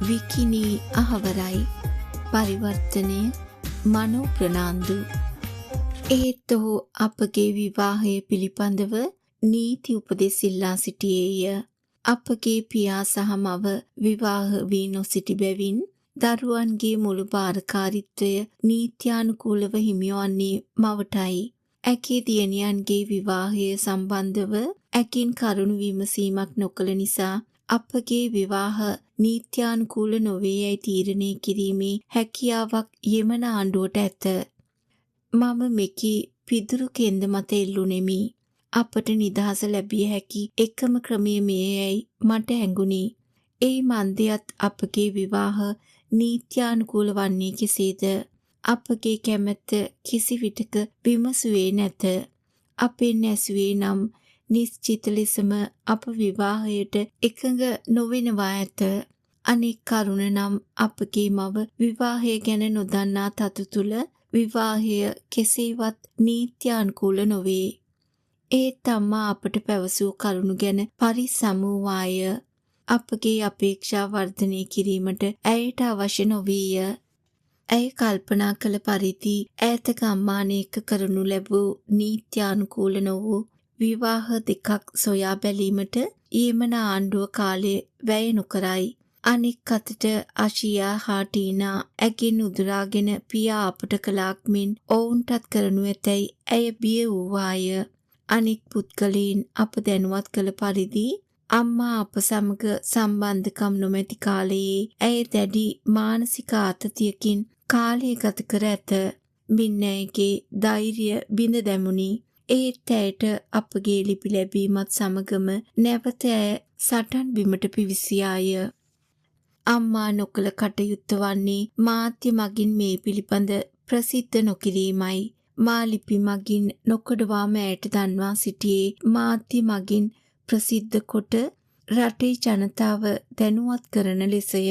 විකිනී අහවරයි පරිවර්තනය මනෝ ප්‍රනාන්දු. ඒත් ඔහු අපගේ විවාහය පිළිබඳව නීති උපදෙස් ඉල්ලා සිටියේය. අපගේ පියා සහ මව විවාහ වී නොසිටි බැවින් දරුවන්ගේ මුළු භාරකාරීත්වය නීත්‍යානුකූලව හිමිවන්නේ මවටයි. ඇගේ දියණියන්ගේ විවාහය සම්බන්ධව ඇකින් කරුණු විමසීමක් නොකළ නිසා අපගේ විවාහ නීත්‍යානුකූල නොවේ යයි තීරණය කිරීමේ හැකියාවක් යෙමන ආණ්ඩුවට ඇත. මම මෙකි පිදුරු කෙන්ද මත එල්ලුනෙමි. අපට නිදහස ලැබිය හැකි එකම ක්‍රමය මෙයයි මට හැඟුණි. ඒ මන්දයත් අපගේ විවාහ නීත්‍යානුකූල වන්නේ කෙසේද? අපගේ කැමැත්ත කිසි විටක විමසුවේ නැත. අපෙන් ඇසුවේ නම් නිශ්චිත ලෙසම අප විවාහයට එකඟ නොවෙනවා ඇත. අනෙක් කරුණ නම් අපගේ මව විවාහය ගැන නොදන්නා තතු තුළ විවාහය කෙසේවත් නීත්‍යානුකූල නොවේ. ඒත් අම්මා අපට පැවසූ කරුණු ගැන පරිස්සම් වූවාය. අපගේ අපේක්ෂා වර්ධනය කිරීමට ඇයට අවශ්‍ය නොවීය. ඇය කල්පනා කළ පරිදි ඈතක අම්මානයක කරනු ලැබූ නීත්‍යානුකූල නොවූ විවාහ දෙකක් සොයා බැලීමට යෙමන ආණ්ඩුව කාලය වැය නොකරයි. අනෙක් අතට අශියා හා ටීනා ඇගෙන් උදුරාගෙන පියා අපට කළාක් මෙන් ඔවුන්ටත් කරනු ඇතැයි ඇය බිය වූවාය. අනෙක් පුද්ගලයන් අප දැනුවත් කළ පරිදි අම්මා අප සමග සම්බන්ධකම් නොමැති කාලයේ ඇය දැඩි මානසික ආතතියකින් කාලය ගත කර ඇත. මින් ඇයගේ ධෛර්ය බිඳ දැමුනි. ඒත් ඇයට අපගේ ලිපි ලැබීමත් සමගම නැවත ඇය සටන් බිමට පිවිසියාය. අම්මා නොකළ කටයුත්ත වන්නේ මාධ්‍ය මගින් මේ පිළිබඳ ප්‍රසිද්ධ නොකිරීමයි. මා ලිපි මගින් නොකඩවාම ඇයට දන්වා සිටියේ මාධ්‍ය මගින් ප්‍රසිද්ධ කොට රටේ ජනතාව දැනුවත් කරන ලෙසය.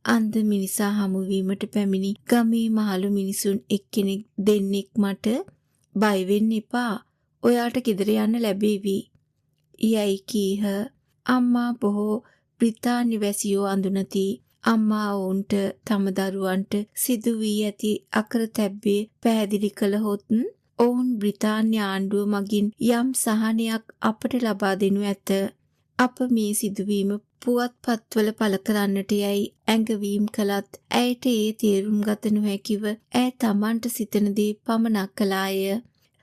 අන්ධ මිනිසා හමුවීමට පැමිණි ගමේ මහලු මිනිසුන් එක්කෙනෙක් දෙන්නෙක් මට බය වෙන්න එපා, ඔයාට ගෙදර යන්න ලැබේවි යයි කීහ. අම්මා බොහෝ බ්‍රිතාන්‍ය වැසියෝ අඳුනති. අම්මා ඔවුන්ට තම දරුවන්ට සිදු වී ඇති අකරතැබ්බේ පැහැදිලි කළහොත් ඔවුන් බ්‍රිතාන්‍ය ආණ්ඩුව මගින් යම් සහනයක් අපට ලබා දෙනු ඇත. අප මේ සිදුවීම පුවත්පත්වල පළ කරන්නට යයි ඇඟවීම් කළත් ඇයට ඒ තේරුම් ගත නොහැකිව ඇය තමන්ට සිතන දේ පමණක් කළාය.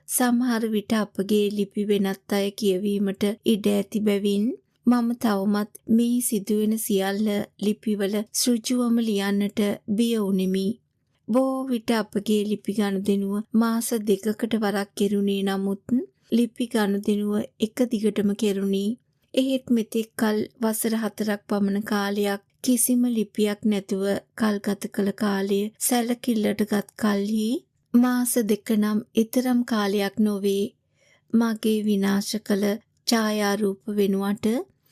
සමහර විට අපගේ ලිපි වෙනත් අය කියවීමට ඉඩ ඇති බැවින් මම තවමත් මේ සිදුවෙන සියල්ල ලිපිවල සෘජුවම ලියන්නට බිය වුනිමි. බොහෝ විට අපගේ ලිපි ගනුදෙනුව මාස 2කට වරක් කෙරුණේ නමුත් ලිපි ගනුදෙනුව එක දිගටම කෙරුණි. එහෙත් මෙතෙක් කල් වසර 4ක් පමණ කාලයක් කිසිම ලිපියක් නැතුව කල්ගත කළ කාලය සැලකිල්ලට ගත් කල්හි මාස 2 නම් ඊතරම් කාලයක් නොවේ. මගේ විනාශ කළ ඡායාරූප වෙනුවට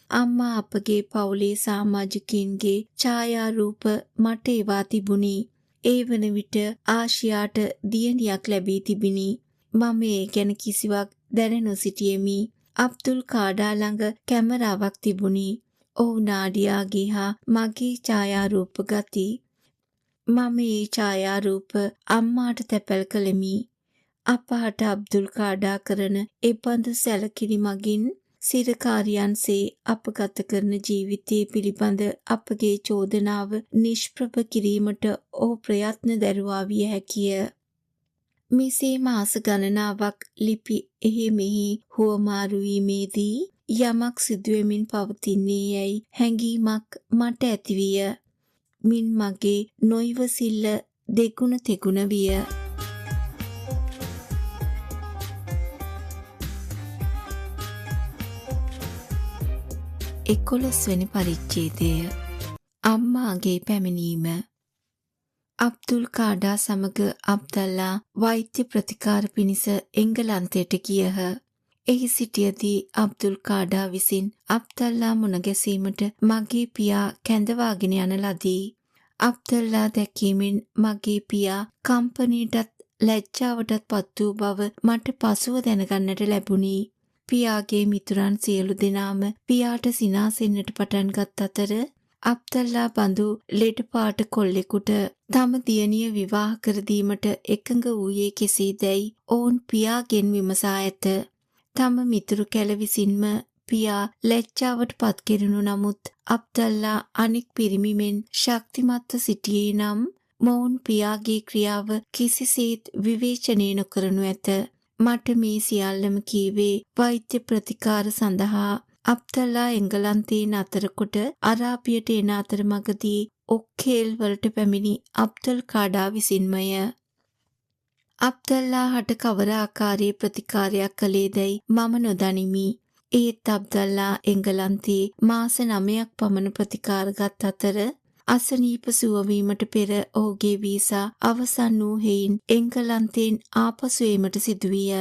අම්මා අපගේ පවුලේ සමාජිකයින්ගේ ඡායාරූප මට එවා තිබුණි. ඒ වන විට ආශියාට දියණියක් ලැබී තිබිනි. මම ඒ ගැන කිසිවක් දැන නොසිටියෙමි. අබ්දුල් කාඩා ළඟ කැමරාවක් තිබුණි. ඔහු නාඩියාගේ හා මගේ ඡායාරූප ගති. මම ඒ ඡායාරූප අම්මාට තැපැල් කළෙමි. අපහට අබ්දුල් කාඩා කරන එබඳු සැලකිලි මගින් සිරකාරියන්සේ අප ගත කරන ජීවිතය පිළිබඳ අපගේ චෝදනාව නිෂ්ප්‍රභ කිරීමට ඔහු ප්‍රයත්න දැරුවා විය හැකිය. මෙසේ මාස ගණනාවක් ලිපි එහි මෙහි හුවමාරු වීමේදී යමක් සිදුවෙමින් පවතින්නේ යැයි හැඟීමක් මට ඇතිවිය. මින් මගේ නොයිවසිල්ල දෙගුණ තෙගුණ විය. 11 වෙනි පරිච්ඡේදය. අම්මාගේ පැමිණීම. අබ්දුල් කාඩා සමග අබ්දල්ලා වෛද්‍ය ප්‍රතිකාර පිණිස එංගලන්තයට ගියහ. එහි සිටියදී අබ්දුල් කාඩා විසින් අබ්දල්ලා මුණ ගැසීමට මගේ පියා කැඳවාගෙන යන ලදී. අබ්දල්ලා දැකීමෙන් මගේ පියා කම්පනීටත් ලැජ්ජාවටත් පත් වූ බව මට පසුව දැනගන්නට ලැබුණි. පියාගේ මිතුරන් සියලු දෙනාම පියාට සිනාසෙන්නට පටන් ගත් අතර අබ්දල්ලා බඳු ලෙඩ පාට කොල්ලෙකුට තම දියණිය විවාහ කර දීමට එකඟ වූයේ කෙසේදැයි ඔවුන් පියාගෙන් විමසා ඇත. තම මිතුරු කැල විසින්ම පියා ලැජ්ජාවට පත් කෙරුණු නමුත් අබ්දල්ලා අනෙක් පිරිමි මෙන් ශක්තිමත්ව සිටියේ නම් මොවුන් පියාගේ ක්‍රියාව කිසිසේත් විවේචනය නොකරනු ඇත. මට මේ සියල්ලම කීවේ වෛද්‍ය ප්‍රතිකාර සඳහා. අබ්දල්ලා එංගලන්තයෙන් අතරකොට අරාබියට එන අතරමඟදී ඔක්කේල් වලට පැමිණි අබ්දුල් කාඩා විසින්මය. අබ්දල්ලා හට කවර ආකාරයේ ප්‍රතිකාරයක් කළේදැයි මම නොදනිමි. ඒත් අබ්දල්ලා එංගලන්තයේ මාස 9ක් පමණ ප්‍රතිකාරගත් අතර අසනීප සුවවීමට පෙර ඔහුගේ වීසා අවසන් වූ හේයින් එංගලන්තයෙන් ආපසු ඒමට සිදුවිය.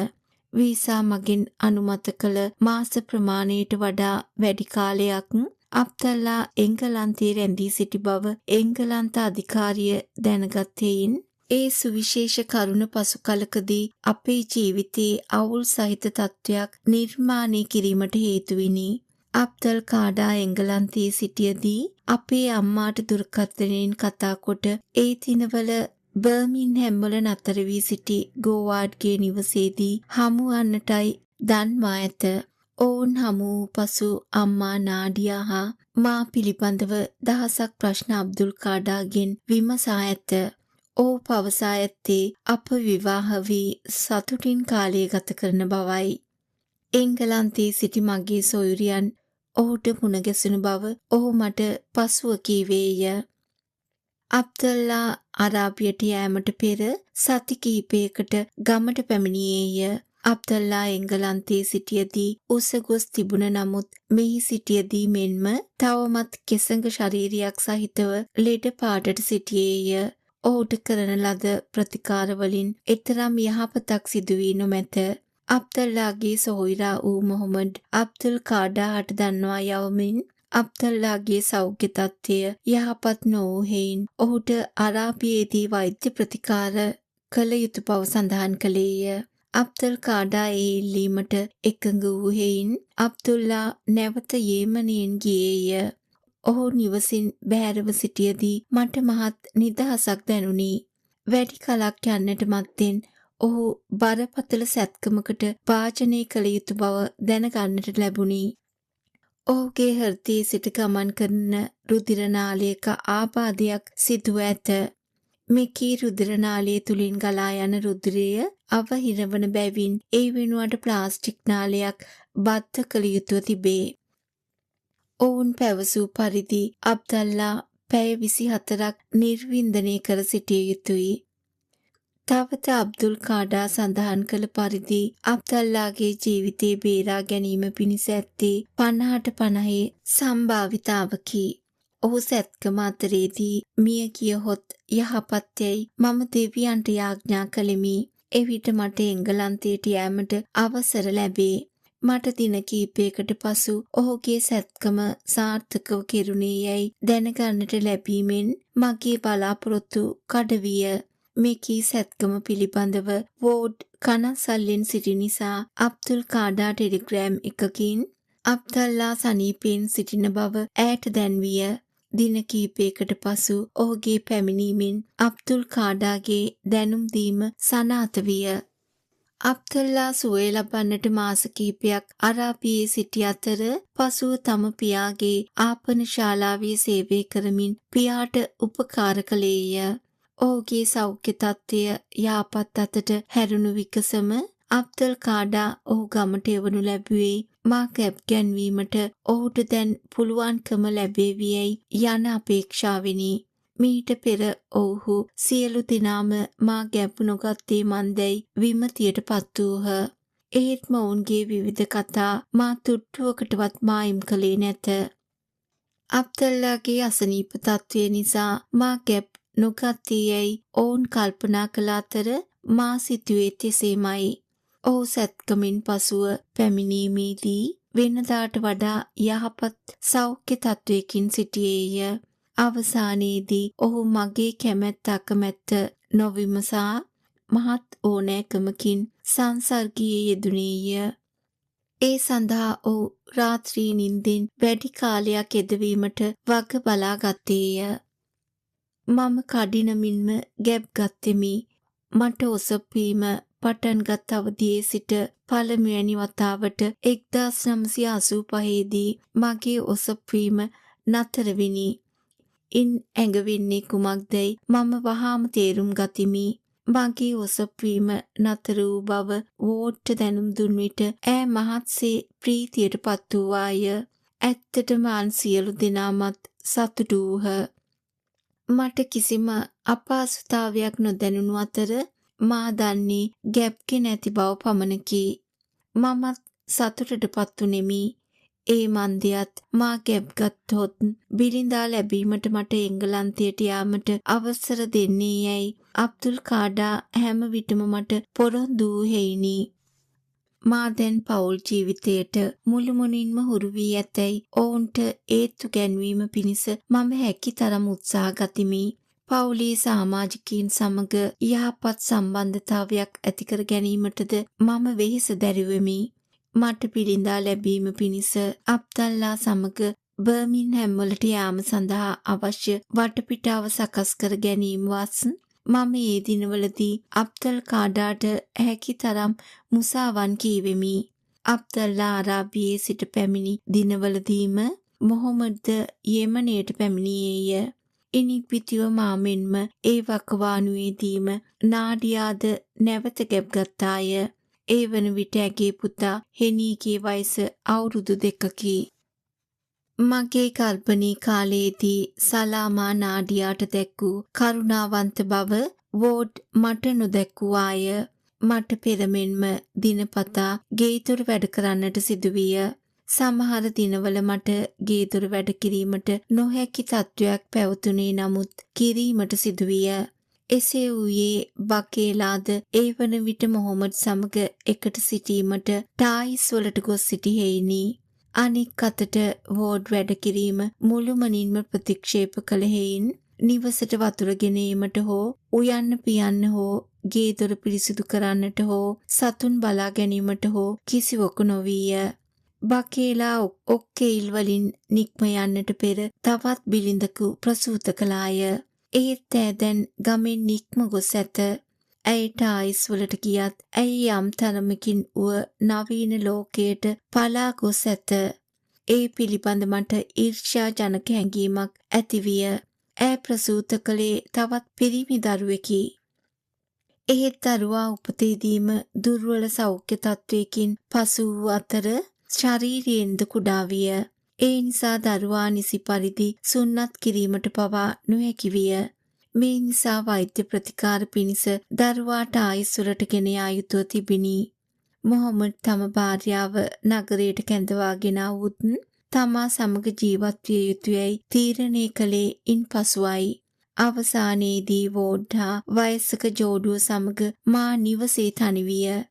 වීසා මගින් අනුමත කළ මාස ප්‍රමාණයට වඩා වැඩි කාලයක් අබ්දල්ලා එංගලන්තයේ රැඳී සිටි බව එංගලන්ත අධිකාරිය දැනගත් හේයින් ඒ සුවිශේෂ කරුණ පසු කලකදී අපේ ජීවිතයේ අවුල් සහිත තත්ත්වයක් නිර්මාණය කිරීමට හේතුවිනි. අබ්දුල් කාඩා එංගලන්තයේ සිටියදී අපේ අම්මාට දුරකථනයෙන් කතා කොට ඒ දිනවල බර්මින්හැම් වල නතර වී සිටි ගෝවාඩ්ගේ නිවසේදී හමු වන්නටයි දන්වා ඇත. ඔවුන් හමු වූ පසු අම්මා නාඩියා හා මා පිළිබඳව දහසක් ප්‍රශ්න අබ්දුල් කාඩාගෙන් විමසා ඇත. ඔහු පවසා ඇත්තේ අප විවාහ වී සතුටින් කාලය ගත කරන බවයි. එංගලන්තයේ සිටි මගේ සොයුරියන් ඔහුට මුණ ගැසුණු බව ඔහු මට පසුව කීවේය. අබ්දල්ලා අරාබියට යෑමට පෙර සති කිහිපයකට ගමට පැමිණියේය. අබ්දල්ලා එංගලන්තයේ සිටියදී උස ගොස් තිබුණ නමුත් මෙහි සිටියදී මෙන්ම තවමත් කෙසඟ ශරීරයක් සහිතව ලෙඩ පාටට සිටියේය. ඔහුට කරන ලද ප්‍රතිකාරවලින් එතරම් යහපතක් සිදුවී නොමැත. අබ්දල්ලාගේ සොහොයුරා වූ මොහොමඩ් අබ්දුල් කාඩා හට දන්වා යවමින් අබ්දල්ලාගේ සෞඛ්‍ය තත්ත්වය යහපත් නොවූ හේයින් ඔහුට අරාබියේදී වෛද්‍ය ප්‍රතිකාර කළ යුතු බව සඳහන් කළේය. අබ්දුල් කාඩා ඒ ඉල්ලීමට එකඟ වූ හේයින් අබ්දුල්ලා නැවත යේමනයෙන් ගියේය. ඔහු නිවසින් බැහැරව සිටියදී මට මහත් නිදහසක් දැනුනි. වැඩි කලක් යන්නට මත්තෙන් ඔහු බරපතල සැත්කමකට භාජනය කළ යුතු බව දැනගන්නට ලැබුණි. ඔහුගේ හෘදයේ සිට ගමන් කරන රුධිර නාලයක ආබාධයක් සිදුව ඇත. මෙකී රුධිර නාලය තුලින් ගලා යන රුධිරය අවහිරවන බැවින් ඒ වෙනුවට ප්ලාස්ටික් නාලයක් බද්ධ කළ යුතුව තිබේ. ඔවුන් පැවසූ පරිදි අබ්දල්ලා පැය 24ක් නිර්වින්දනය කර සිටිය යුතුයි. තවද අබ්දුල් කාඩා සඳහන් කළ පරිදි අබ්දල්ලාගේ ජීවිතේ බේරා ගැනීම පිණිස ඇත්තේ 50-50 සම්භාවිතාවකි. ඔහු සැත්කම අතරේදී මිය ගියහොත් යහපත්යයි මම දෙවියන්ට යාඥා කළෙමි. එවිට මට එංගලන්තයට යෑමට අවසර ලැබේ. මට දින කිහිපයකට පසු ඔහුගේ සැත්කම සාර්ථකව කෙරුණේ යැයි දැනගන්නට ලැබීමෙන් මගේ බලාපොරොත්තු කඩවිය. මේකී සැත්කම පිළිබඳව වෝඩ් කනස්සල්ලෙන් සිටි නිසා අබ්දුල් කාඩා ටෙලිග්‍රෑම් එකකින් අබ්දල්ලා සනීපයෙන් සිටින බව ඈට දැන්විය. දින කිහිපයකට පසු ඔහුගේ පැමිණීමෙන් අබ්දුල් කාඩාගේ දැනුම් දීම සනාථ විය. අබ්දල්ලා සුවය ලබන්නට මාස කිහිපයක් අරාබියේ සිටි අතර පසුව තම පියාගේ ආපන ශාලාවේ සේවය කරමින් පියාට උපකාර කළේය. ඔහුගේ සෞඛ්‍ය තත්ත්වය යහපත් අතට හැරුණු විකසම අබ්දුල් කාඩා ඔහු ගමට එවනු ලැබුවේ මා කැබ් ගැන්වීමට ඔහුට දැන් පුළුවන්කම ලැබේවියයි යන අපේක්ෂාවෙනි. මීට පෙර ඔවුහු සියලු දෙනාම මා ගැබ් නොගත්තේ මන්දැයි විමතියට පත් වූහ. එහෙත් මොවුන්ගේ විවිධ කතා මා තුට්ටුවකටවත් මායිම් කළේ නැත. අබ්දල්ලාගේ අසනීප තත්ත්වය නිසා මා ගැබ් නොගත්තේ යැයි ඔවුන් කල්පනා කළ අතර මා සිතුවේ එසේමයි. ඔහු සැත්කමින් පසුව පැමිණීමේදී වෙනදාට වඩා යහපත් සෞඛ්‍ය තත්ත්වයකින් සිටියේය. අවසානයේදී ඔහු මගේ කැමැත්ත අකමැත්ත නොවිමසා මහත් ඕනෑකමකින් සංසර්ගයේ යෙදුණේය. ඒ සඳහා ඔහු රාත්‍රී නින්දෙන් වැඩි කාලයක් යෙදවීමට වග බලා ගත්තේය. මම කඩිනමින්ම ගැබ් ගත්තෙමි. මට ඔසප්වීම පටන්ගත් අවදියේ සිට පළමුවැනි වතාවට 1985දී මගේ ඔසප්වීම නතරවිනි. ඉන් ඇඟවෙන්නේ කුමක්දැයි මම වහාම තේරුම් ගතිමි. මගේ ඔසප්වීම නතර වූ බව වෝඩ්ට දැනුම් දුන් විට ඈ මහත්සේ ප්‍රීතියට පත් වූවාය. ඇත්තටම අන් සියලු දෙනාමත් සතුටු වූහ. මට කිසිම අපහසුතාවයක් නොදැනුණු අතර මා දන්නේ ගැබ්ගෙන ඇති බව පමණකි. මමත් සතුටට පත් වුනෙමි. ඒ මන්දියත් මා ගැබ් ගත්තොත් බිරිඳා ලැබීමට මට එංගලන්තයට යාමට අවසර දෙන්නේ යැයි අබ්දුල් කාඩා හැම විටම මට පොරොන්දු වූ හේයිනි. මා දැන් පවුල් ජීවිතයට මුළුමනින්ම හුරු වී ඇතැයි ඔවුන්ට ඒත්තු ගැන්වීම පිණිස මම හැකි තරම් උත්සාහ ගතිමි. පවුලේ සමාජිකයින් සමග යහපත් සම්බන්ධතාවයක් ඇතිකර ගැනීමටද මම වෙහෙස දැරුවෙමි. මට බිරිඳා ලැබීම පිණිස අබ්දල්ලා සමග බර්මින්හැම් වලට යාම සඳහා අවශ්‍ය වටපිටාව සකස් කර ගැනීම වස් මම ඒ දිනවලදී අබ්දල් කාඩාට හැකි තරම් මුසාවන් කීවෙමි. අබ්දල්ලා අරාබියේ සිට පැමිණි දිනවලදීම මොහොමඩ්ද යෙමනයට පැමිණියේය. ඉනිපිතිව මාමෙන්ම ඒ වකවානුවේදීම නාඩියාද නැවත ගැබ් ගත්තාය. ඒ වන විට ඇගේ පුතා හෙනීගේ වයස අවුරුදු 2කි. මගේ ගර්භණී කාලයේදී සලාමා නාඩියාට දැක් වූ කරුණාවන්ත බව වෝඩ් මට නොදැක්වුවාය. මට පෙරමෙන්ම දිනපතා ගේදොර වැඩ කරන්නට සිදුවිය. සමහර දිනවල මට ගේදොර වැඩ කිරීමට නොහැකි තත්ත්වයක් පැවතුනේ නමුත් කිරීමට සිදුවිය. එසේ වූයේ බකේලාද ඒ වන විට මොහොමඩ් සමග එකට සිටීමට ටායිස් වලට ගොස් සිටි හේයිනි. අනික් අතට වෝඩ් වැඩ කිරීම මුළුමනින්ම ප්‍රතික්ෂේප කළ හේයින් නිවසට වතුර ගෙනීමට හෝ උයන්න පියන්න හෝ ගේදොර පිරිසිදු කරන්නට හෝ සතුන් බලා ගැනීමට හෝ කිසිවකු නොවීය. බකේලා ඔක්කෙයිල් වලින් නික්ම යන්නට පෙර තවත් බිලිඳකු ප්‍රසූත කළාය. ඒත් ඇය දැන් ගමෙන් නික්ම ගොස් ඇත. ඇයට ආයිස් වලට ගියත් ඇයි යම් තරමකින් වුව නවීන ලෝකයට පලා ගොස් ඇත. ඒ පිළිබඳ මට ඊර්ෂ්‍යා ජනක හැඟීමක් ඇතිවිය. ඇය ප්‍රසූත කළේ තවත් පිරිමි දරුවෙකි. එහෙත් දරුවා උපතේදීම දුර්වල සෞඛ්‍ය තත්ත්වයකින් පසු වූ අතර ශරීරයෙන්ද කුඩා විය. ඒ නිසා දරුවා නිසි පරිදි සුන්නත් කිරීමට පවා නොහැකි විය. මේ නිසා වෛද්‍ය ප්‍රතිකාර පිණිස දරුවාට ආයිස්වලට ගෙන යා යුතුව තිබිණි. මොහොමඩ් තම භාර්යාව නගරයට කැඳවාගෙන આવුත් තමා සමග ජීවත් විය යුතුයයි තීරණය කළේ ඉන්පසුවයි. අවසානයේදී වෝඩ් හා වයස්ක ජෝඩුව සමග මා නිවසේ තනි විය.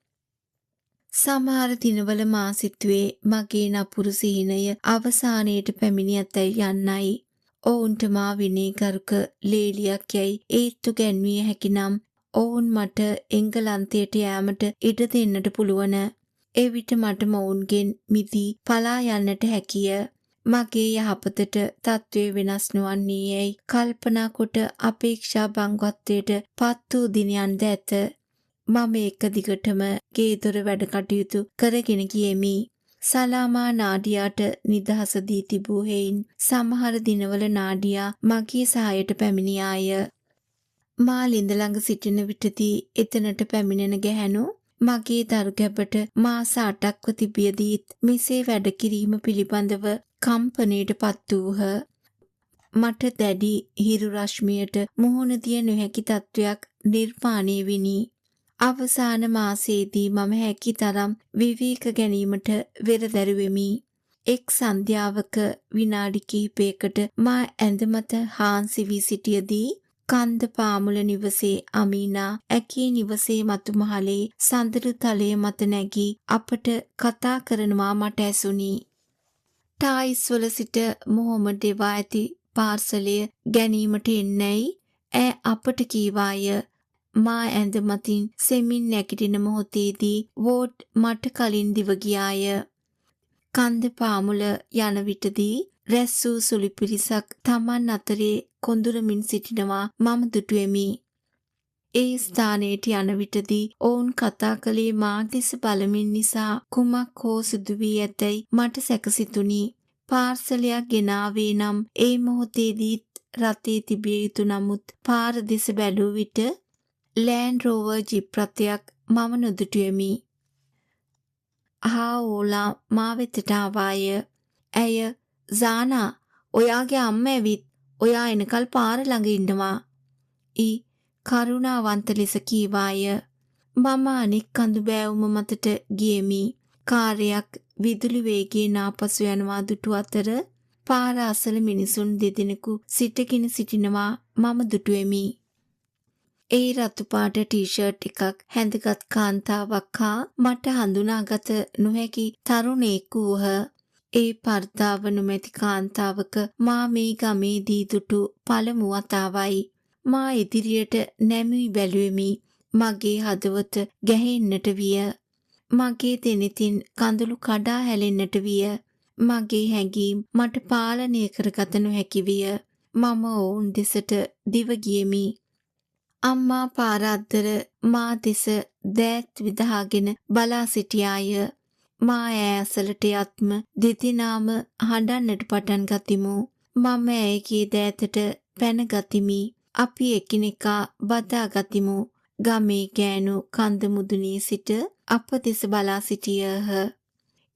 සමහර දිනවල මා සිතුවේ මගේ නපුරු සිහිනය අවසානයට පැමිණි ඇතැයි යන්නයි. ඔවුන්ට මා විනයගරුක ලේලියක් යැයි ඒත්තු ගැන්විය හැකි නම් ඔවුන් මට එංගලන්තයට යෑමට ඉඩ දෙන්නට පුළුවන. එවිට මට මොවුන්ගෙන් මිදී පලා යන්නට හැකිය. මගේ යහපතට තත්ත්වය වෙනස් නොවන්නේ යැයි කල්පනා කොට අපේක්ෂා බංගත්වයට පත් වූ දිනයන්ද ඇත. මම එක දිගටම ගේදොර වැඩ කටයුතු කරගෙන ගියෙමි. සලාමා නාඩියාට නිදහස දී තිබූ හේයින් සමහර දිනවල නාඩියා මගේ සහායට පැමිණියාය. මා ළිඳ ළඟ සිටින විටදී එතනට පැමිණෙන ගැහැණු මගේ දරු ගැබට මාස 8ක්ව තිබියදීත් මෙසේ වැඩ කිරීම පිළිබඳව කම්පනයට පත් වූහ. මට දැඩි හිරු රශ්මියට මුහුණ දිය නොහැකි තත්ත්වයක් නිර්මාණය විනි. අවසාන මාසයේදී මම හැකි තරම් විවේක ගැනීමට වෙරදැරුවෙමි. එක් සන්ධ්‍යාවක විනාඩි කිහිපයකට මා ඇඳ මත හාන්සි වී සිටියදී කන්ද පාමුල නිවසේ අමීනා ඇගේ නිවසේ මතු මහලේ සඳරු තලය මත නැගී අපට කතා කරනවා මට ඇසුණි. ටායිස් වල සිට මොහොමඩ් එවා ඇති පාර්සලය ගැනීමට එන්නැයි ඈ අපට කීවාය. මා ඇඳ මතින් සෙමින් නැගිටින මොහොතේදී වෝඩ් මට කලින් දිව ගියාය. කන්ද පාමුල යන විටදී රැස් වූ සුළු පිරිසක් තමන් අතරේ කොඳුරමින් සිටිනවා මම දුටුවෙමි. ඒ ස්ථානයට යන විටදී ඔවුන් කතා කළේ මා දෙස බලමින් නිසා කුමක් හෝ සිදු වී ඇතැයි මට සැකසිතුනි. පාර්සලයක් ගෙනාවේ නම් ඒ මොහොතේදීත් රථයේ තිබිය යුතු නමුත් පාර දෙස බැලූ විට ලෑන්ඩ් රෝවර් ජිප් රථයක් මම නොදුටුවෙමි. හාෝලා මා වෙතට ආවාය. ඇය "ජානා, ඔයාගේ අම්ම ඇවිත් ඔයා එනකල් පාර ළඟ ඉන්නවා." කරුණාවන්ත ලෙස කීවාය. මම අනෙක් කඳු බෑවුම මතට ගියෙමි. කාර්යයක් විදුලි වේගයෙන් ආපසු යනවා දුටු අතර පාර අසල මිනිසුන් දෙදෙනෙකු සිටගෙන සිටිනවා මම දුටුවෙමි. ඒ රතු පාට ටී-ෂර්ට් එකක් හැඳගත් කාන්තාවක් හා මට හඳුනාගත නොහැකි තරුණයෙකු වූහ. ඒ පර්දාව නොමැති කාන්තාවක මා මේ ගමේදී දුටු පළමු වතාවයි. මා ඉදිරියට නැමී බැලුවෙමි. මගේ හදවත ගැහෙන්නට විය. මගේ දෙනෙතින් කඳුළු කඩා හැලෙන්නට විය. මගේ හැඟීම් මට පාලනය කරගත නොහැකි විය. මම ඔවුන් දෙසට දිව ගියෙමි. අම්මා පාර අද්දර මා දෙස දෑත් විදහාගෙන බලා සිටියාය. මා ඈ අසලට යත්ම දෙදෙනාම හඬන්නට පටන් ගතිමු. මම ඇයගේ දෑතට පැන ගතිමි. අපි එකිනෙකා බදා ගතිමු. ගමේ ගෑනු කන්ද මුදුනේ සිට අප දෙස බලා සිටියහ.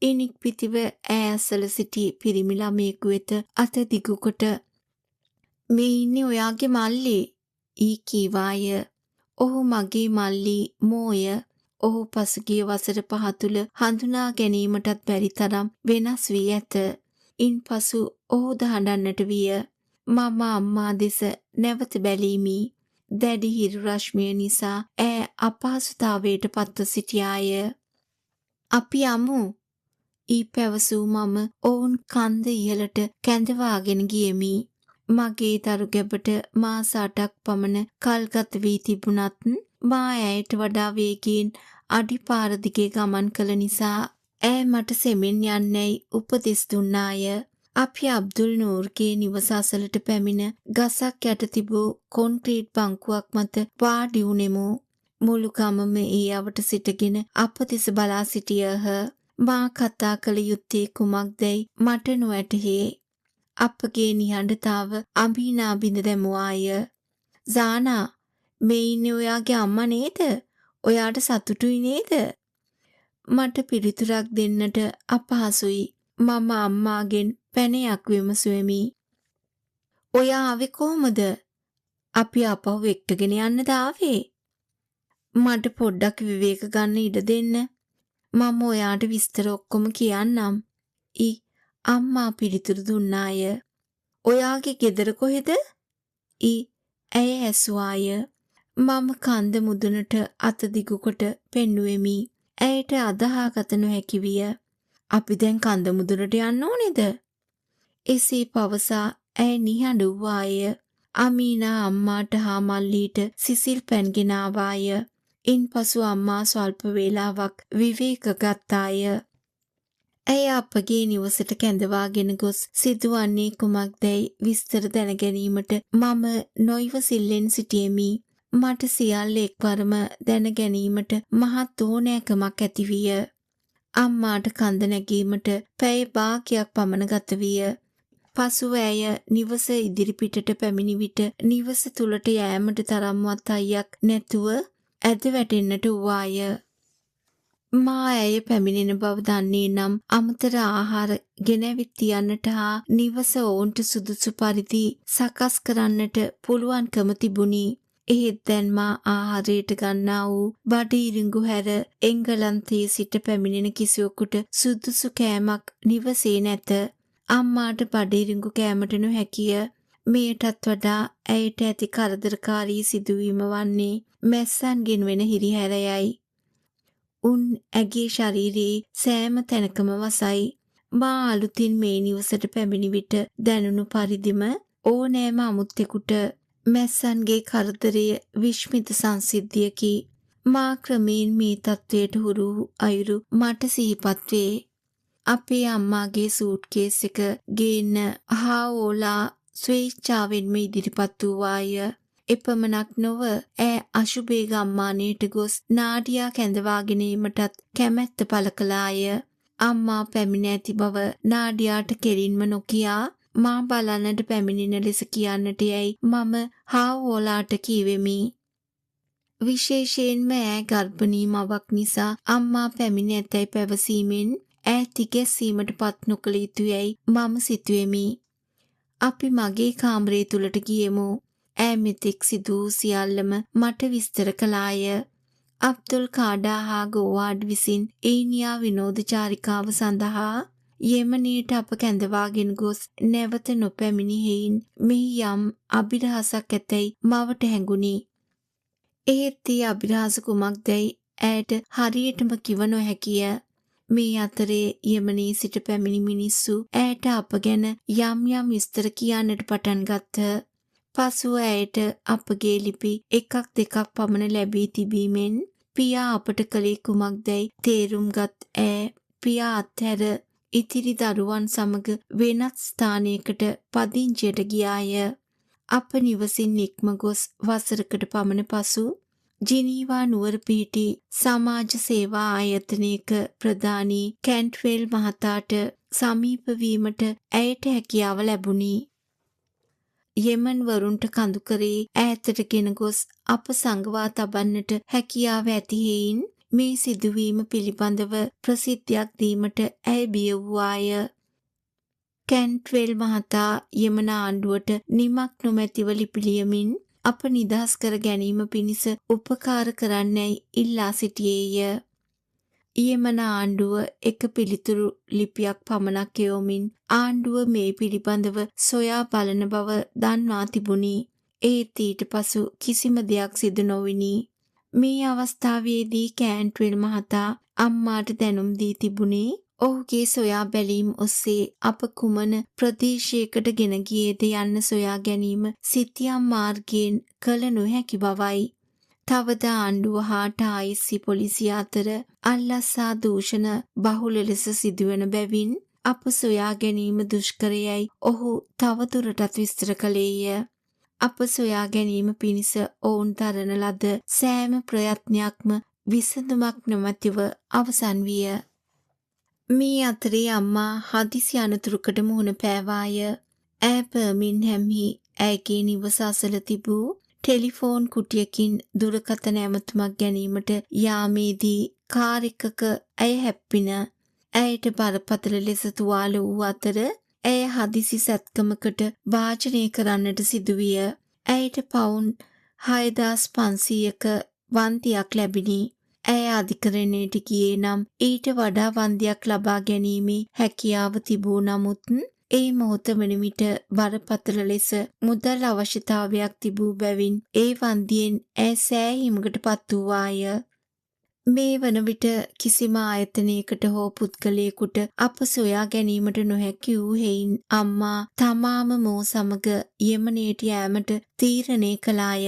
ඉනික් පිටිව ඈ අසල සිටි පිරිමි ළමයෙකු වෙත අත දිගුකොට "මේ ඉන්නේ ඔයාගේ මල්ලි" කීවාය. ඔහු මගේ මල්ලි මෝය. ඔහු පසුගිය වසර 5 තුල හඳුනා ගැනීමටත් බැරි තරම් වෙනස් වී ඇත. ඉන්පසු ඔහුද හඬන්නට විය. මම අම්මා දෙස නැවත බැලීමි. දැඩි හිරු රශ්මිය නිසා ඈ අපහසුතාවයට පත්ව සිටියාය. "අපි යමු" පැවසූ මම ඔවුන් කන්ද ඉහළට කැඳවාගෙන ගියෙමි. මගේ දරු ගැබට මාස 8ක් පමණ කල්ගත වී තිබුණත් මා ඇයට වඩා වේගයෙන් අඩිපාර දිගේ ගමන් කළ නිසා ඈ මට සෙමෙන් යන්නයි උපදෙස් දුන්නාය. අපි අබ්දුල් නූර්ගේ නිවස අසලට පැමිණ ගසක් යට තිබූ කොන්ක්‍රීට් බංකුවක් මත වාඩි වුණෙමු. මුළු ගමම ඒ අවට සිටගෙන අප දෙස බලා සිටියහ. මා කතා කළ යුත්තේ කුමක්දැයි මට නොවැටහේ. අපගේ නිහඬතාව අභිනා බිඳ දැමුවාය. "ජානා, මේ ඉන්නේ ඔයාගේ අම්මා නේද? ඔයාට සතුටුයි නේද?" මට පිළිතුරක් දෙන්නට අපහසුයි. මම අම්මාගෙන් පැනයක් විමසුවෙමි. "ඔයා ආවේ කොහොමද? අපි ආපහු එක්ටගෙන යන්නද ආවේ? මට පොඩ්ඩක් විවේක ගන්න ඉඩ දෙන්න. මම ඔයාට විස්තර ඔක්කොම කියන්නම්." අම්මා පිළිතුරු දුන්නාය. "ඔයාගේ ගෙදර කොහෙද?" ඇය ඇසුවාය. මම කන්ද මුදුනට අත දිගුකොට පෙන්නුවෙමි. ඇයට අදහාගත නොහැකි විය. "අපි දැන් කන්ද මුදුනට යන්න ඕනේද?" එසේ පවසා ඇය නිහඬ වූවාය. අමීනා අම්මාට හා මල්ලීට සිසිල් පැන්ගෙන ආවාය. ඉන්පසු අම්මා ස්වල්ප වේලාවක් විවේක ගත්තාය. ඇය අපගේ නිවසට කැඳවාගෙන ගොස් සිදුවන්නේ කුමක්දැයි විස්තර දැනගැනීමට මම නොයිවසිල්ලෙන් සිටියෙමි. මට සියල්ල එක්වරම දැනගැනීමට මහත් ඕනෑකමක් ඇතිවිය. අම්මාට කඳ නැගීමට පැය භාගයක් පමණ ගත විය. පසුව ඇය නිවස ඉදිරිපිටට පැමිණි විට නිවස තුලට යෑමට තරම්වත් අයියක් නැතුව ඇද වැටෙන්නට වූවාය. මා ඇය පැමිණෙන බව දන්නේ නම් අමතර ආහාර ගෙනැවිත් තියන්නට හා නිවස ඔවුන්ට සුදුසු පරිදි සකස් කරන්නට පුළුවන්කම තිබුණි. එහෙත් දැන් මා ආහාරයට ගන්නා වූ බඩ ඉරිඟු හැර එංගලන්තයේ සිට පැමිණෙන කිසිවෙකුට සුදුසු කෑමක් නිවසේ නැත. අම්මාට බඩ ඉරිඟු කෑමට නොහැකිය. මෙයටත් වඩා ඇයට ඇති කරදරකාරී සිදුවීම වන්නේ මැස්සන්ගෙන් වෙන හිරිහැරයයි. උන් ඇගේ ශරීරයේ සෑම තැනකම වසයි. මා අලුතින් මේ නිවසට පැමිණි විට දැනුණු පරිදිම ඕනෑම අමුත්තෙකුට මැස්සන්ගේ කරදරය විශ්මිත සංසිද්ධියකි. මා ක්‍රමයෙන් මේ තත්වයට හුරු අයුරු මට සිහිපත් වේ. අපේ අම්මාගේ සූට්කේස් එක ගේන්න හාවෝලා ස්වේච්ඡාවෙන්ම ඉදිරිපත් වූවාය. එපමණක් නොව ඈ අශුභේ ගම්මානයට ගොස් නාඩියා කැඳවාගෙන ඒමටත් කැමැත්ත පළ කළාය. අම්මා පැමිණ ඇති බව නාඩියාට කෙලින්ම නොකියා මා බලන්නට පැමිණෙන ලෙස කියන්නට යැයි මම හාවෝලාට කීවෙමි. විශේෂයෙන්ම ඈ ගර්භණී මවක් නිසා අම්මා පැමිණ ඇතැයි පැවසීමෙන් ඈ තිගැස්සීමට පත් නොකළ යුතුයැයි මම සිතුවෙමි. අපි මගේ කාමරය තුලට ගියෙමු. ඈ මෙතෙක් සිදු වූ සියල්ලම මට විස්තර කළාය. අබ්දුල් කාඩා හා ගෝවාඩ් විසින් ඊනියා විනෝද චාරිකාව සඳහා යෙමනයට අප කැඳවාගෙන ගොස් නැවත නොපැමිණි හේයින් මෙහි යම් අභිරහසක් ඇතැයි මවට හැඟුණි. එහෙත් ඒ අභිරහස කුමක්දැයි ඈට හරියටම කිව නොහැකිය. මේ අතරේ යෙමනී සිට පැමිණි මිනිස්සු ඈට අප ගැන යම් යම් විස්තර කියන්නට පටන් ගත්හ. පසුව ඇයට අපගේ ලිපි එකක් දෙකක් පමණ ලැබී තිබීමෙන් පියා අපට කළේ කුමක්දැයි තේරුම්ගත් ඈ පියා අත්හැර ඉතිරි දරුවන් සමග වෙනත් ස්ථානයකට පදිංචියට ගියාය. අප නිවසින් නික්ම ගොස් වසරකට පමණ පසු ජිනීවා නුවර පිහිටි සමාජ සේවා ආයතනයක ප්‍රධානී කැන්ට්වෙල් මහතාට සමීප වීමට ඇයට හැකියාව ලැබුණි. යෙමන් වරුන්ට කඳුකරේ ඈතට ගෙන ගොස් අප සංගවා තබන්නට හැකියාව ඇති හේයින් මේ සිදුවීම පිළිබඳව ප්‍රසිද්ධියක් දීමට ඇය බිය වූවාය. කැන්ට්වෙල් මහතා යෙමන ආණ්ඩුවට නිමක් නොමැතිව ලිපි ලියමින් අප නිදහස් කර ගැනීම පිණිස උපකාර කරන්නැයි ඉල්ලා සිටියේය. යෙමන ආණ්ඩුව එක පිළිතුරු ලිපියක් පමණක් යොමින් ආණ්ඩුව මේ පිළිබඳව සොයා බලන බව දන්වා තිබුණි. ඒත් ඊට පසු කිසිම දෙයක් සිදු නොවිනි. මේ අවස්ථාවේදී කැන්ට්වෙල් මහතා අම්මාට දැනුම් දී තිබුණේ ඔහුගේ සොයා බැලීම් ඔස්සේ අප කුමන ප්‍රදේශයකට ගෙන ගියේද යන්න සොයා ගැනීම සිතියම් මාර්ගයෙන් කළ නොහැකි බවයි. තවද ආණ්ඩුව හා ටායිස්සි පොලිසිය අතර අල්ලස්සා දූෂණ බහුල ලෙස සිදුවන බැවින් අප සොයා ගැනීම දුෂ්කරයයි ඔහු තවදුරටත් විස්තර කළේය. අප සොයා ගැනීම පිණිස ඔවුන් දරන ලද සෑම ප්‍රයත්නයක්ම විසඳුමක් නොමැතිව අවසන් විය. මේ අතරේ අම්මා හදිසි අනතුරකට මුහුණ පෑවාය. ඈ බර්මින්හැම්හි ඇයගේ නිවස අසල තිබූ ටෙලිෆෝන් කුටියකින් දුරකථන ඇමතුමක් ගැනීමට යාමේදී කාර් එකක ඇය හැප්පින. ඇයට බරපතල ලෙස තුවාල වූ අතර ඇය හදිසි සැත්කමකට වාජනය කරන්නට සිදුවිය. ඇයට පවුන් 6500ක වන්දියක් ලැබිණි. ඇය අධිකරණයට ගියේ නම් ඊට වඩා වන්දියක් ලබා ගැනීමේ හැකියාව තිබූ නමුත් ඒ මොහොත වන විට බරපතල ලෙස මුදල් අවශ්‍යතාවයක් තිබූ බැවින් ඒ වන්දියෙන් ඇය සෑහීමකට පත් වූවාය. මේ වන විට කිසිම ආයතනයකට හෝ පුද්ගලයෙකුට අප සොයා ගැනීමට නොහැකි වූ හේයින් අම්මා තමාම මෝ සමග යෙමනයට යෑමට තීරණය කළාය.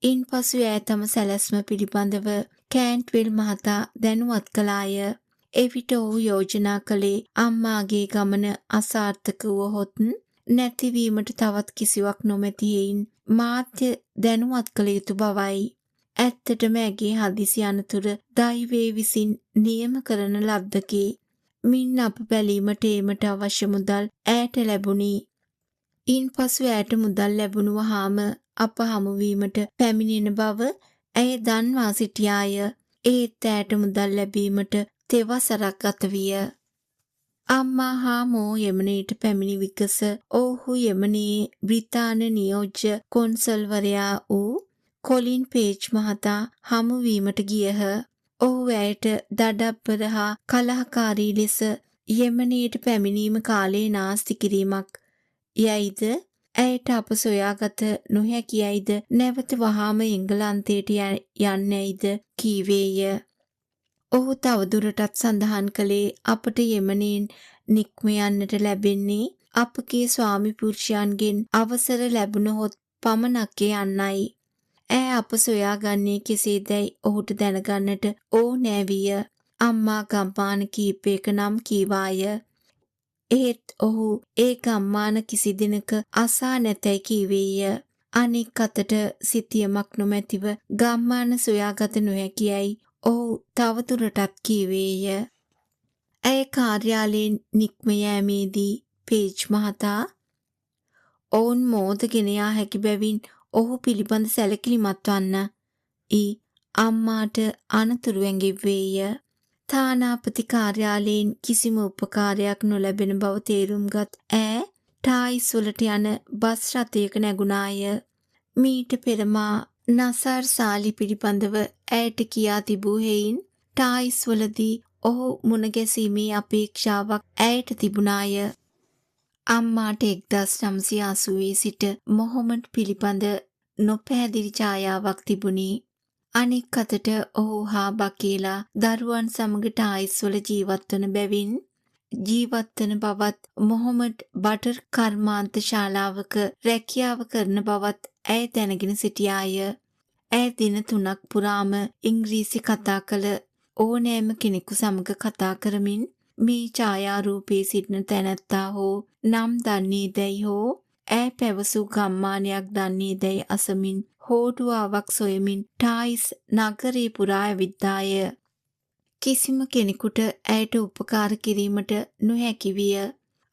ඉන්පසු ඈ තම සැලැස්ම පිළිබඳව කැන්ට්වෙල් මහතා දැනුවත් කළාය. එවිට ඔහු යෝජනා කළේ අම්මාගේ ගමන අසාර්ථක වුවහොත් නැතිවීමට තවත් කිසිවක් නොමැති හේයින් මාධ්‍ය දැනුවත් කළ යුතු බවයි. ඇත්තටම ඇගේ හදිසි අනතුර දෛවයේ විසින් නියම කරන ලද්දකි. මින් අප බැලීමට ඒමට අවශ්‍ය මුදල් ඈට ලැබුණි. ඉන්පසු ඈට මුදල් ලැබුණු වහාම අප හමුවීමට පැමිණෙන බව ඇය දන්වා සිටියාය. ඒත් ඈට මුදල් ලැබීමට තෙවසරක් ගත විය. අම්මා හා මෝ යෙමනයට පැමිණි විගස ඔවුහු යෙමනයේ බ්‍රිතාන්‍ය නියෝජ්‍ය කොන්සල්වරයා වූ කොලින් පේජ් මහතා හමුවීමට ගියහ. ඔහු ඇයට දඩබ්බර හා කලහකාරී ලෙස යෙමනයට පැමිණීම කාලේ නාස්ති කිරීමක් යයිද ඇයට අප සොයාගත නොහැකි යයිද නැවත වහාම එංගලන්තයට යන්නැයිද කීවේය. ඔහු තවදුරටත් සඳහන් කළේ අපට යෙමනයෙන් නික්ම යන්නට ලැබෙන්නේ අපගේ ස්වාමි පුරුෂයන්ගෙන් අවසර ලැබුණහොත් පමණක් යන්නයි. ඈ අප සොයාගන්නේ කෙසේදැයි ඔහුට දැනගන්නට ඕනෑ විය. අම්මා ගම්මාන කීපයක නම් කීවාය. එහෙත් ඔහු ඒ ගම්මාන කිසි දිනක අසා නැතැයි කීවේය. අනෙක් අතට සිතියමක් නොමැතිව ගම්මාන සොයාගත නොහැකියයි ඔහු තවදුරටත් කීවේය. ඇය කාර්යාලයෙන් නික්ම යෑමේදී පේජ් මහතා ඔවුන් මෝදගෙන යා හැකි බැවින් ඔහු පිළිබඳ සැලකිලිමත් වන්න අම්මාට අනතුරු ඇඟෙව්වේය. තානාපති කාර්යාලයෙන් කිසිම උපකාරයක් නොලැබෙන බව තේරුම්ගත් ඈ ටායිස් වලට යන බස් රථයක නැගුණාය. මීට පෙර මා නසර් සාලි පිළිබඳව ඇයට කියා තිබූ හේයින් ටායිස් වලදී ඔහු මුණ ගැසීමේ අපේක්ෂාවක් ඇයට තිබුණාය. අම්මාට 1980 සිට මොහොමඩ් පිළිබඳ නොපැහැදිලි ඡායාවක් තිබුණි. අනෙක් අතට ඔහු හා බකේලා දරුවන් සමග ටායිස් වල ජීවත්වන බැවින් ජීවත්වන බවත් මොහොමඩ් බටර් කර්මාන්ත ශාලාවක රැකියාව කරන බවත් ඇය දැනගෙන සිටියාය. ඇය දින 3ක් පුරාම ඉංග්‍රීසි කතා කළ ඕනෑම කෙනෙකු සමග කතා කරමින් මේ ඡායාරූපයේ සිටින තැනැත්තා හෝ නම් දන්නේ දැයි හෝ ඇය පැවසූ ගම්මානයක් දන්නේ දැයි අසමින් හෝඩුවාවක් සොයමින් ටායිස් නගරේ පුරා ඇවිද්දාය. කිසිම කෙනෙකුට ඇයට උපකාර කිරීමට නොහැකි විය.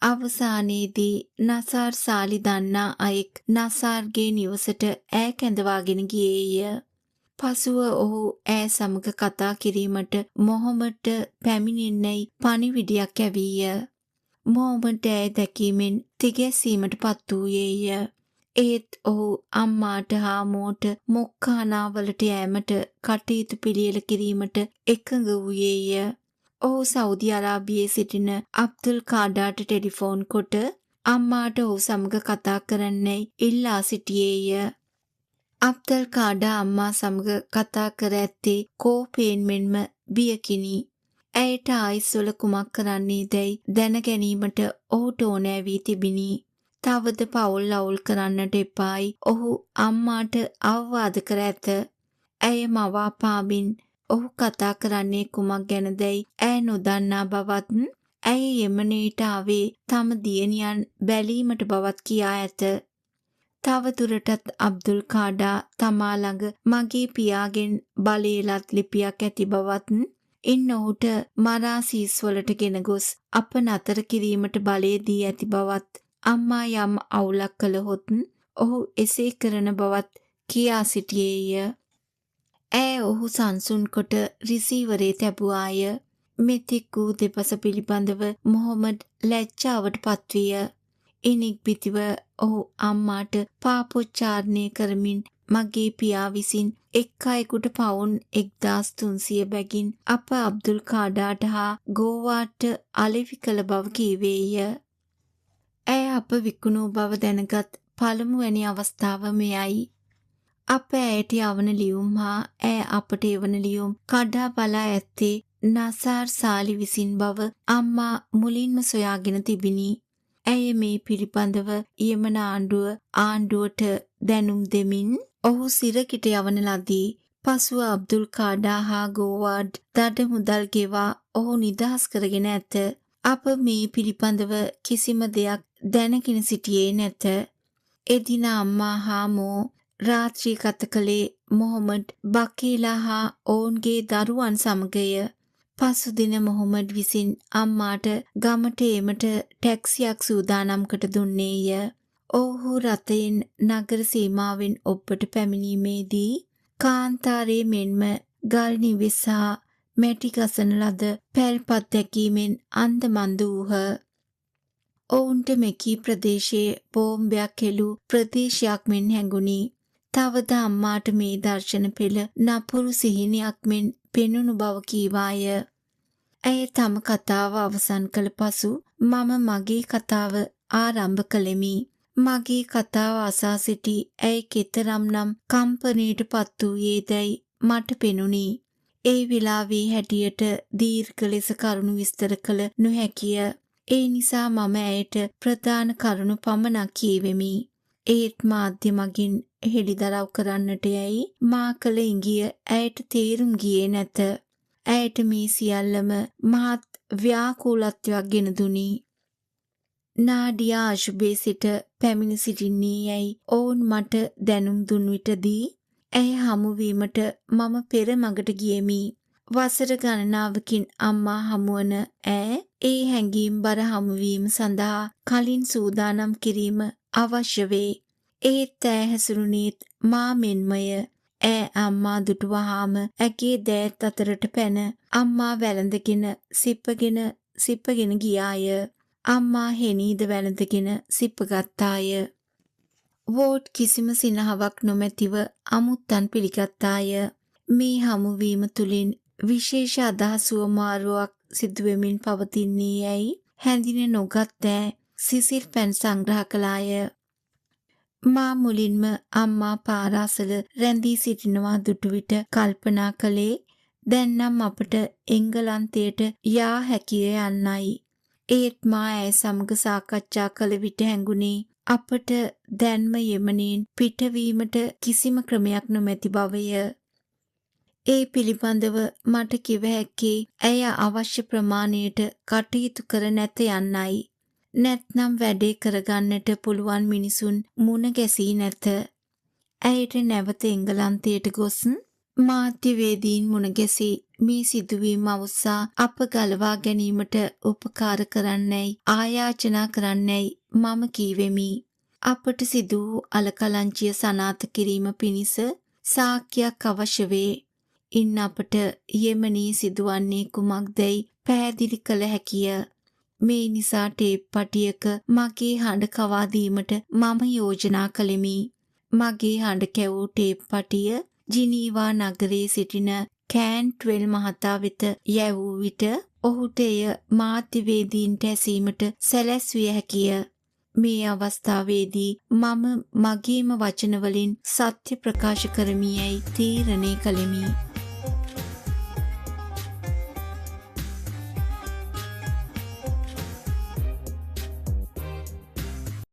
අවසානයේදී නසාර් සාලි දන්නා අයෙක් නසාර්ගේ නිවසට ඈ කැඳවාගෙන ගියේය. පසුව ඔහු ඈ සමග කතා කිරීමට මොහොමඩ්ට පැමිණෙන්නැයි පණිවිඩයක් ඇවීය. මොහොමඩ් ඈ දැකීමෙන් තිගැස්සීමට පත් වූයේය. ඒත් ඔහු අම්මාට හා මෝට මොක්ඛානාවලට යෑමට කටයුතු පිළියෙල කිරීමට එකඟ වූයේය. ඔහු සෞදි අරාබියේ සිටින අබ්දුල් කාඩාට ටෙලිෆෝන් කොට අම්මාට ඔහු සමග කතා කරන්නයි ඉල්ලා සිටියේය. අබ්දුල් කාඩා අම්මා සමග කතා කර ඇත්තේ කෝපයෙන් මෙන්ම බියකිනි. ඇයට ආයිස්වල කුමක් කරන්නේ දැයි දැන ගැනීමට ඔහුට ඕනෑ වී තිබිනි. තවද පවුල් අවුල් කරන්නට එපායි ඔහු අම්මාට අවවාද කර ඇත. ඇය මවාපාමින් ඔහු කතා කරන්නේ කුමක් ගැනදැයි ඇය නොදන්නා බවත් ඇය යෙමනේට ආවේ තම දියණියන් බැලීමට බවත් කියා ඇත. තව දුරටත් අබ්දුල් කාඩා තමා ළඟ මගේ පියාගෙන් බලේලත් ලිපියක් ඇති බවත් ඉන් ඔහුට මරාසීස් වලට ගෙන ගොස් අප නතර කිරීමට බලය දී ඇති බවත් අම්මා යම් අවුලක් කළහොත් ඔහු එසේ කරන බවත් කියා සිටියේය. ඇය ඔහු සංසුන් කොට රිසීවරේ තැබුවාය. මෙතෙක් වූ දෙපස පිළිබඳව මොහොමඩ් ලැජ්ජාවට පත්විය. ඉනික්බිතිව ඔහු අම්මාට පාපොච්චාරණය කරමින් මගේ පියා විසින් එක් අයෙකුට පවුන් 1300 බැගින් අප අබ්දුල් කාඩාට හා ගෝවාට අලෙවි කළ බව කීවේය. ඇය අප විකුණූ බව දැනගත් පළමුවැනි අවස්ථාව මෙයයි. අප ඇයට යවන ලියුම් හා ඇය අපට එවන ලියුම් කඩා බලා ඇත්තේ නසාර් සාලි විසින් බව අම්මා මුලින්ම සොයාගෙන තිබිනි. ඇය මේ පිළිබඳව යෙමන ආණ්ඩුවට දැනුම් දෙමින් ඔහු සිරකිට යවන ලදී. පසුව අබ්දුල් කාඩා හා ගෝවාඩ් දඩ මුදල් ගෙවා ඔහු නිදහස් කරගෙන ඇත. අප මේ පිළිබඳව කිසිම දෙයක් දැනගෙන සිටියේ නැත. එදින අම්මා හා මෝ රාත්‍රී ගත කළේ මොහොමඩ් බකීලා හා ඔවුන්ගේ දරුවන් සමගය. පසුදින මොහොමඩ් විසින් අම්මාට ගමට ඒමට ටැක්සියක් සූදානම් කොට දුන්නේය. ඔහු රථයෙන් නගර සීමාවෙන් ඔබ්බට පැමිණීමේදී කාන්තාරයේ මෙන්ම ගල් නිවෙස් හා මැටි ගසන ලද පැල්පත් දැකීමෙන් අන්දමන්ද වූහ. ඔවුන්ට මෙකී ප්‍රදේශයේ බෝම්බයක් හෙළූ ප්‍රදේශයක් මෙන් හැඟුණි. තවද අම්මාට මේ දර්ශන පෙළ නපුරු සිහිනයක් මෙන් පෙනුණු බව කීවාය. ඇය තම කතාව අවසන් කළ පසු මම මගේ කතාව ආරම්භ කළෙමි. මගේ කතාව අසා සිටි ඇය කෙතරම්නම් කම්පනයට පත් වූයේදැයි මට පෙනුණි. ඒ වෙලාවේ හැටියට දීර්ඝ ලෙස කරුණු විස්තර කළ නොහැකිය. ඒ නිසා මම ඇයට ප්‍රධාන කරුණු පමණක් කියවෙමි. ඒත් මාධ්‍ය මගින් හෙළිදරව් කරන්නට යැයි මා කළ ඉඟිය ඇයට තේරුම් ගියේ නැත. ඇයට මේ සියල්ලම මහත් ව්‍යාකූලත්වයක් ගෙන දුනි. නාඩියා අශුභයේ සිට පැමිණ සිටින්නේ යැයි ඔවුන් මට දැනුම් දුන් විටදී ඇය හමුවීමට මම පෙර මගට ගියෙමි. වසර ගණනාවකින් අම්මා හමුවන ඒ හැඟීම් බර හමුවීම සඳහා කලින් සූදානම් කිරීම අවශ්‍ය වේ. ඒත් ඈ හැසිරුණේත් මා මෙන්මය. ඈ අම්මා දුටුවහාම ඇගේ දෑත් අතරට පැන අම්මා වැළඳගෙන සිප්පගෙන ගියාය. අම්මා හෙනීද වැළඳගෙන සිප්පගත්තාය. වෝඩ් කිසිම සිනහවක් නොමැතිව අමුත්තන් පිළිගත්තාය. මේ හමුවීම තුළින් විශේෂ අදහස් වමාරුවක් සිදුවෙමින් පවතින්නේ යැයි හැඳින නොගත් සිසිල් පැන් සංග්‍රහ කළාය. මා මුලින්ම අම්මා පාරාසල රැඳී සිටිනවා දුටු විට කල්පනා කළේ දැන් නම් අපට එංගලන්තයට යා හැකිය යන්නයි. ඒත් මා ඇය සමග සාකච්ඡා කළ විට හැඟුණේ අපට දැන්ම යෙමනයෙන් පිටවීමට කිසිම ක්‍රමයක් නොමැති බවය. ඒ පිළිබඳව මට කිව හැක්කේ ඇය අවශ්‍ය ප්‍රමාණයට කටයුතු කර නැත යන්නයි. නැත්නම් වැඩේ කරගන්නට පුළුවන් මිනිසුන් මුණ ගැසී නැත. ඇයට නැවත එංගලන්තයට ගොස් මාධ්‍යවේදීන් මුණ ගැසී මේ සිදුවීම අවස්සා අප ගලවා ගැනීමට උපකාර කරන්නැයි ආයාචනා කරන්නැයි මම කීවෙමි. අපට සිදු වූ අලකලංචිය සනාථ කිරීම පිණිස සාක්කියක් අවශ්‍ය වේ. ඉන් අපට යෙමනී සිදුවන්නේ කුමක්දැයි පැහැදිලි කළ හැකිය. මේ නිසා ටේප් පටියක මගේ හඬ කවා දීමට මම යෝජනා කළෙමි. මගේ හඬ කැවූ ටේප් පටිය ජිනීවා නගරයේ සිටින කෑන්ට්වෙල් මහතා වෙත යැවූ විට ඔහුට එය මාධ්‍යවේදීන්ට ඇසීමට සැලැස්විය හැකිය. මේ අවස්ථාවේදී මම මගේම වචනවලින් සත්‍ය ප්‍රකාශ කරමි යැයි තීරණය කළෙමි.